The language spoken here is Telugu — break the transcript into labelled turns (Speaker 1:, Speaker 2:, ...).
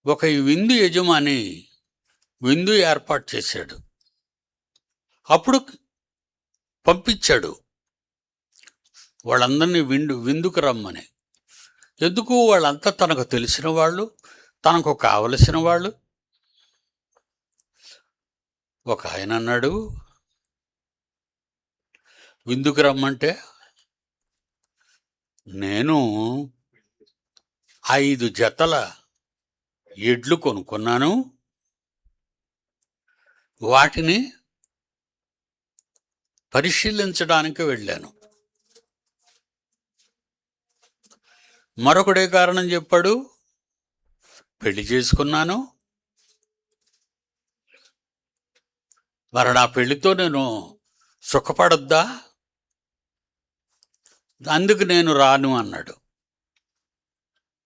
Speaker 1: ఒక విందు యజమాని విందు ఏర్పాటు చేశాడు. అప్పుడు పంపించాడు వాళ్ళందరినీ విందుకు రమ్మని. ఎందుకు? వాళ్ళంతా తనకు తెలిసిన వాళ్ళు, తనకు కావలసిన వాళ్ళు. ఒక ఆయన అన్నాడు, విందుకు రమ్మంటే నేను 5 జతల ఎడ్లు కొనుక్కున్నాను, వాటిని పరిశీలించడానికి వెళ్ళాను. మరొకడే కారణం చెప్పాడు, పెళ్లి చేసుకున్నాను, మరి నా పెళ్లితో నేను సుఖపడొద్దా, అందుకు నేను రాను అన్నాడు.